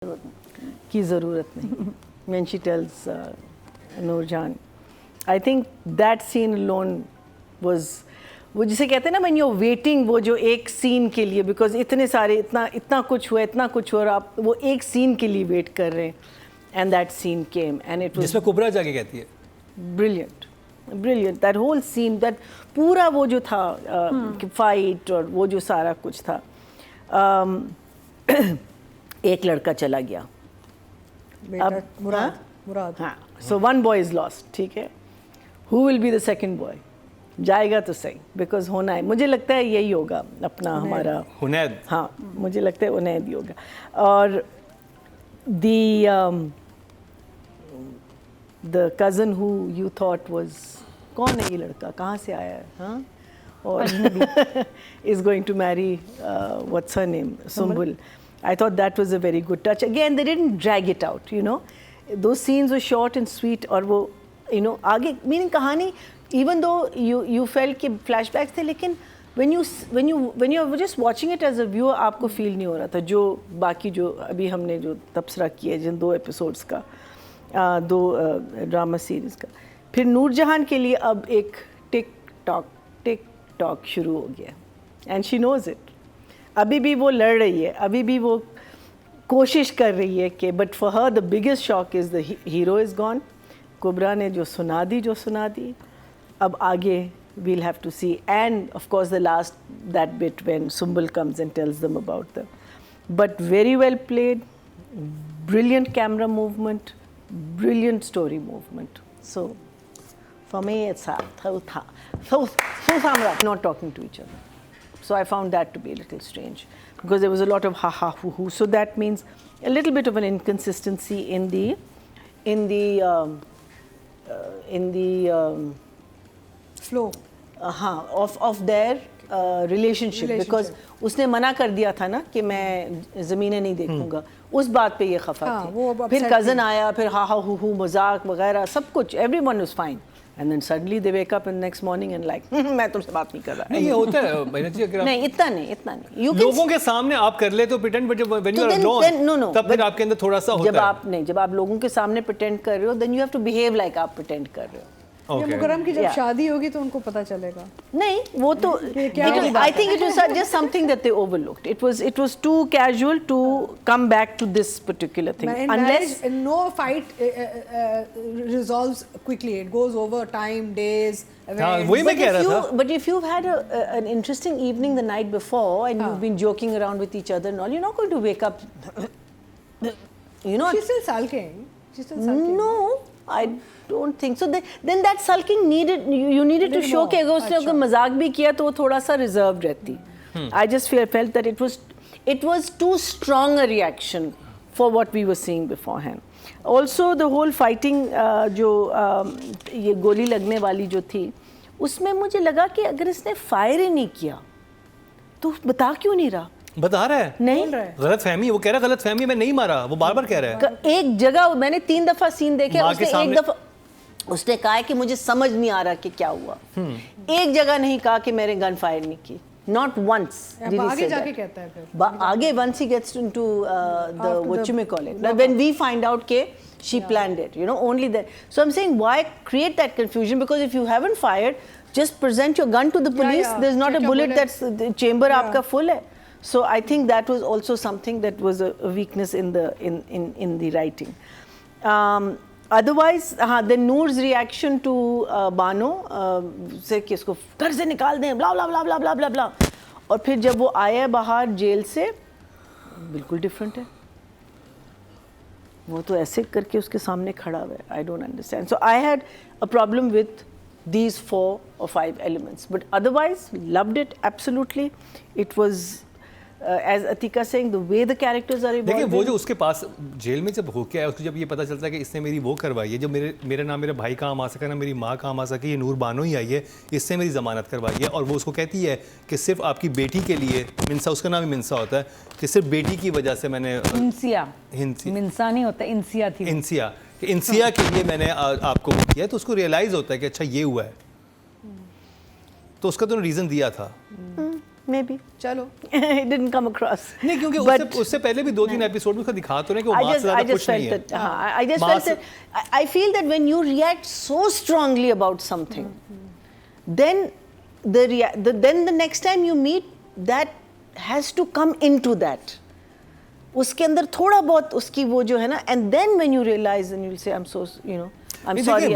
की ज़रूरत नहीं. When she tells Noorjahan, I think that scene alone was, वो जिसे कहते हैं ना when you're waiting, वो जो एक सीन के लिए, because इतने सारे इतना कुछ हुआ और आप वो एक सीन के लिए वेट कर रहे हैं, and that scene came and it was जिसमें कुबरा जाके कहती है brilliant that whole scene, that पूरा वो जो था फाइट और वो जो सारा कुछ था. एक लड़का चला गया अब, मुराद हाँ, so one boy is lost, ठीक है. Who will be the second boy? जाएगा तो सही, because होना है. मुझे लगता है यही होगा अपना हमारा हुनैद. हाँ, मुझे लगता है उनैद ही होगा. और the cousin who you thought was, कौन है ये लड़का, कहाँ से आया है, हाँ, और is going to marry what's her name, Sumbul. I thought that was a very good touch. Again, they didn't drag it out, you know. Those scenes were short and sweet. और वो, you know, आगे meaning कहानी, even though you felt कि flashbacks थे, लेकिन when you were just watching it as a viewer, आपको feel नहीं हो रहा था. जो बाकी जो अभी हमने जो तबसरा किया जिन 2 episodes का, 2 ड्रामा सीरीज़ का, फिर नूरजहान के लिए अब एक टिक टॉक शुरू हो गया. And she knows it. अभी भी वो लड़ रही है, अभी भी वो कोशिश कर रही है कि, but for her the biggest shock is the hero is gone. Kubra ने जो सुना दी, अब आगे we'll have to see. And of course the last, that bit when Sumbul comes and tells them about them. But very well played, brilliant camera movement, brilliant story movement. So for me it's not talking to each other. So I found that to be a little strange, because there was a lot of ha ha hoo hoo. So that means a little bit of an inconsistency in the flow of their relationship. Because उसने मना कर दिया था ना कि मैं ज़मीनें नहीं देखूंगा. उस बात पे ये खफा थी. फिर कज़न आया, फिर हा हा हू हू मजाक वगैरह सब कुछ, everyone was fine. And then suddenly they wake up in the next morning and like, मैं तुमसे बात नहीं कर रहा. नहीं, ये होता है मैंने जी, अगर नहीं इतना नहीं. लोगों के सामने आप कर ले तो pretend, but जब when you are alone, तब फिर आपके अंदर थोड़ा सा होता है. जब आप लोगों के सामने pretend कर रहे हो, then you have to behave like आप pretend कर रहे हो. मुकर्रम की जब शादी होगी तो उनको पता चलेगा. नहीं, वो तो I think it was just something that they overlooked. It was too casual to come back to this particular thing. Unless no fight resolves quickly. It goes over time, days. वही मैं कह रहा था. But if you've had an interesting evening the night before and you've been joking around with each other and all, you're not going to wake up. You know. She's still sulking. No, I don't think so. Then that sulking you needed to show कि अगर उसने अगर मजाक भी किया तो वो थोड़ा सा reserved रहती. I just felt that it was too strong a reaction for what we were seeing beforehand. Also the whole fighting जो ये गोली लगने वाली जो थी, उसमें मुझे लगा कि अगर इसने फायर ही नहीं किया तो बता क्यों नहीं रहा. बता रहा है, नहीं गलत फहमी. वो कह रहा है गलत फहमी, मैं नहीं मारा. वो बार-बार कह रहा है. एक जगह मैंने 3 दफा सीन देखे, उसने एक दफा उसने कहा है कि मुझे समझ नहीं आ रहा कि क्या हुआ. एक जगह नहीं कहा कि मैंने गन फायर नहीं की. Not once. आगे जाके कहता है फिर. आगे once he gets into the what you may call it. When we find out कि she planned it, you know, only then. So I'm saying, why create that confusion? Because if you haven't fired, just present your gun to the police. There's not a bullet that's the chamber आपका full है. So I think that was also something that was a weakness in the writing. Otherwise, then Noor's reaction to Bano से कि इसको घर से निकाल दें, blah blah blah blah blah blah blah. और फिर जब वो आया बाहर जेल से, बिल्कुल डिफरेंट है. वो तो ऐसे करके उसके सामने खड़ा हुआ है. I don't understand. So I had a problem with these 4 or 5 elements, but otherwise loved it absolutely. It was as Atika saying, the way the characters are evolving. देखिए वो जो उसके पास जेल में जब होके आया, उसको जब ये पता चलता है कि इसने मेरी वो करवाई है, जो मेरे नाम मेरे भाई काम आ सके ना मेरी माँ काम आ सके, ये नूर बानो ही आई है, इससे मेरी ज़मानत करवाई है. और वो उसको कहती है कि सिर्फ आपकी बेटी के लिए, मिनसा उसका नाम ही मिनसा होता है, कि सिर्फ बेटी की वजह से मैंने मिनसा नहीं होता, इंसिया थी. इंसिया के लिए मैंने आपको किया. तो उसको रियलाइज़ होता है कि अच्छा ये हुआ है. तो उसका तो रीज़न दिया था. maybe. चलो. It didn't come across. नहीं, क्योंकि उससे पहले भी 2-3 एपिसोड में उसका दिखा तो रहे कि वो माँ से ज़्यादा खुश नहीं है. I just felt that I feel that when you react so strongly about something, then then the next time you meet, that has to come into that. उसके अंदर थोड़ा बहुत उसकी वो जो है ना, and then when you realize and you'll say I'm so, I'm sorry.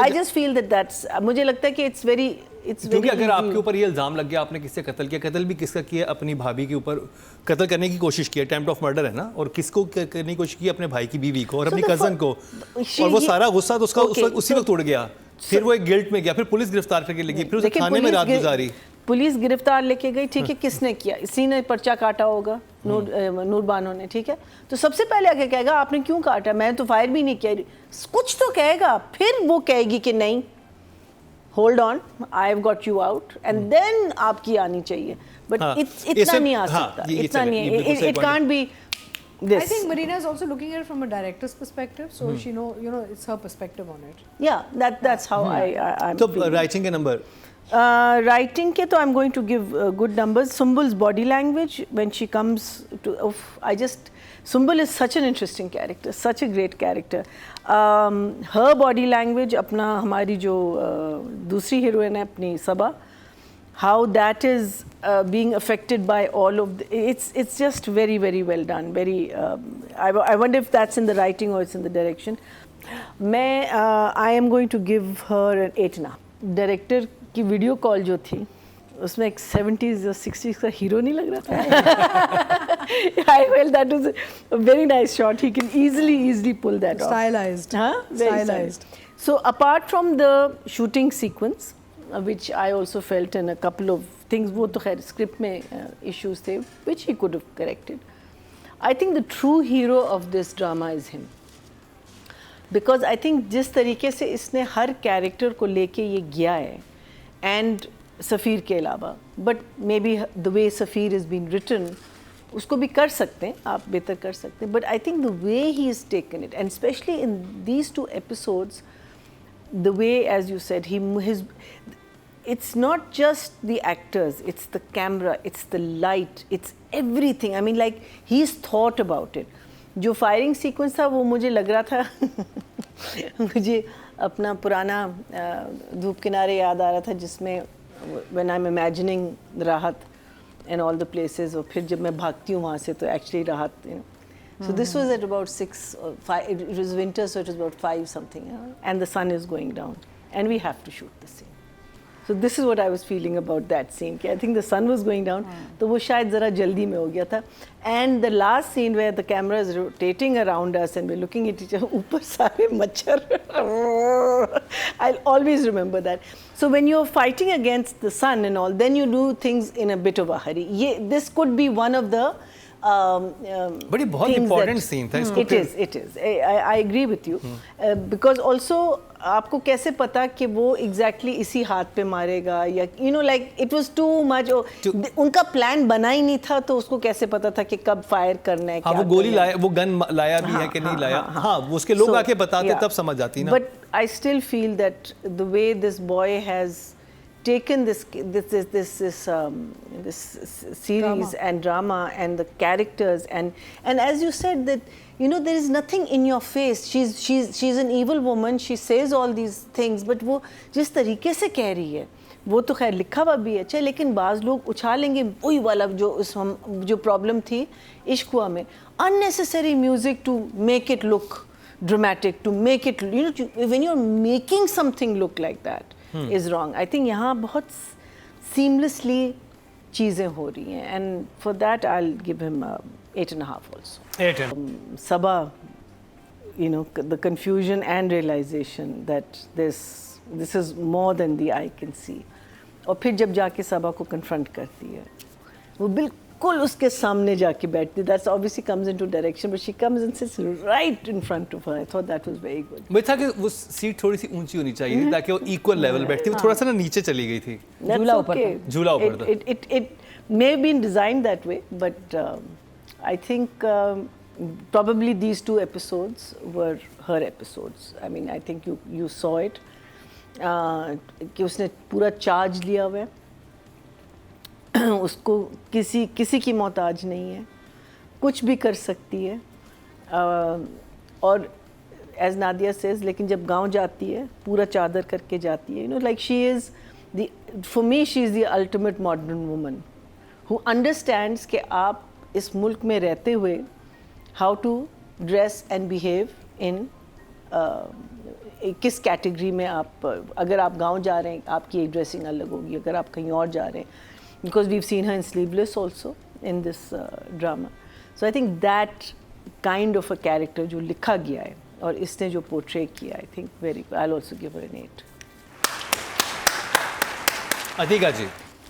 I just feel that that's, मुझे लगता है कि it's very क्योंकि अगर आपके ऊपर ये इल्ज़ाम लग गया आपने किससे कत्ल किया, कत्ल भी किसका किया, अपनी भाभी के ऊपर कत्ल करने की कोशिश की, अटेम्प्ट ऑफ मर्डर है ना, और किसको करने की कोशिश की, अपने भाई की बीवी को और अपनी कज़न को, और वो सारा गुस्सा तो उसका उसी वक्त उड़ गया. फिर वो एक गिल्ट में गया, फिर पुलिस गिरफ्तार करके ले गई, फिर उसे थाने में रात गुजारी. पुलिस गिरफ्तार लेके गई, ठीक है, किसने किया? इसी ने पर्चा काटा होगा, नूर बानो ने, ठीक है. तो सबसे पहले आके कहेगा आपने क्यों काटा, मैं तो फायर भी नहीं किया, कुछ तो कहेगा. फिर वो कहेगी कि नहीं, hold on, I have got you out, and then आपकी आनी चाहिए. बट इतना नहीं आ सकता, इतना नहीं है. It can't be this. I think Marina is also looking at it from a director's perspective, so she it's her perspective on it. Yeah, that's how I'm तो feeling. राइटिंग के number Writing ke to I'm going to give good numbers. Sumbul's body language when she comes to, Sumbul is such an interesting character, such a great character. Her body language, अपना हमारी जो दूसरी heroine है अपनी सबा, how that is being affected by all of it's just very, very well done. Very, I wonder if that's in the writing or it's in the direction. I am going to give her an 8.5. Director की video call जो थी उसमें एक 70s और 60s का hero नहीं लग रहा था. I felt that was a very nice shot. He can easily pull that off. Stylized. Very stylized. So apart from the shooting sequence, which I also felt in a couple of things, वो तो खैर script में issues थे, which he could have corrected. I think the true hero of this drama is him. Because I think जिस तरीके से इसने हर character को लेके ये गया है, and सफ़ीर के अलावा, but maybe the way Safeer has been written, उसको भी कर सकते हैं, आप बेहतर कर सकते हैं, but I think the way he has taken it, and especially in these 2 episodes, the way, as you said, it's not just the actors, it's the camera, it's the light, it's everything. I mean, like, he's thought about it. जो firing sequence था वो मुझे लग रहा था मुझे अपना पुराना धूप किनारे याद आ रहा था, जिसमें when I'm imagining राहत and all the places, और फिर जब मैं भागती हूँ वहाँ से तो actually राहत, So this was at about 6 or 5, it was winter, so it was about 5 something, and the sun is going down, and we have to shoot the scene. So this is what I was feeling about that scene. I think the sun was going down, तो वो शायद ज़रा जल्दी में हो गया था. And the last scene where the camera is rotating around us and we're looking at each other, ऊपर सारे मच्छर. I'll always remember that. So when you're fighting against the sun and all, then you do things in a bit of a hurry. This could be one of the बड़ी बहुत important scene था इसको. It is. I agree with you. Because also आपको कैसे पता कि वो exactly इसी हाथ पे मारेगा, या like it was too much. उनका प्लान बना ही नहीं था, तो उसको कैसे पता था कि कब फायर करना है. हाँ, वो गोली लाया, वो गन लाया भी है कि नहीं लाया. हाँ, वो उसके लोग आके बताते तब समझ जाती ना. But I still feel that the way this boy has taken this series and drama and the characters, and as you said that there is nothing in your face. She's an evil woman. She says all these things, but वो जिस तरीके से कह रही है वो तो खैर लिखा हुआ भी है अच्छा, लेकिन बाज़ लोग उछालेंगे वही वाला जो प्रॉब्लम थी इश्क हुआ में, unnecessary music to make it look dramatic, to make it when you're making something look like that is wrong. I think यहाँ बहुत seamlessly चीज़ें हो रही हैं, and for that I'll give him 8.5 also. 8. Sabah, the confusion and realization that this is more than the eye can see. और फिर जब जाके सबा को confront करती है, वो बिल्कुल उसके सामने जाके बैठती. That obviously comes into direction, but she comes and sits right in front of her. I thought that was very good. मैं था कि वो सीट थोड़ी सी ऊंची होनी चाहिए ताकि वो equal level बैठती. वो थोड़ा सा ना नीचे चली गई थी. झूला ऊपर था. झूला ऊपर था. It may have been designed that way, but I think probably these 2 episodes were her episodes. I mean, I think you saw it. कि उसने पूरा चार्ज लिया हुआ है. उसको किसी की मोहताज नहीं है, कुछ भी कर सकती है। और एज नादिया सेज, लेकिन जब गांव जाती है पूरा चादर करके जाती है, you know, like she is the, for me she is the ultimate modern woman who understands कि आप इस मुल्क में रहते हुए how to dress and behave in किस कैटेगरी में आप, अगर आप गांव जा रहे हैं आपकी एक ड्रेसिंग अलग होगी, अगर आप कहीं और जा रहे हैं, because we have seen her in sleeveless also in this drama. So I think that kind of a character जो लिखा गया है और इसने जो पोर्ट्रे किया, I think very, I will also give her an 8। Atika ji,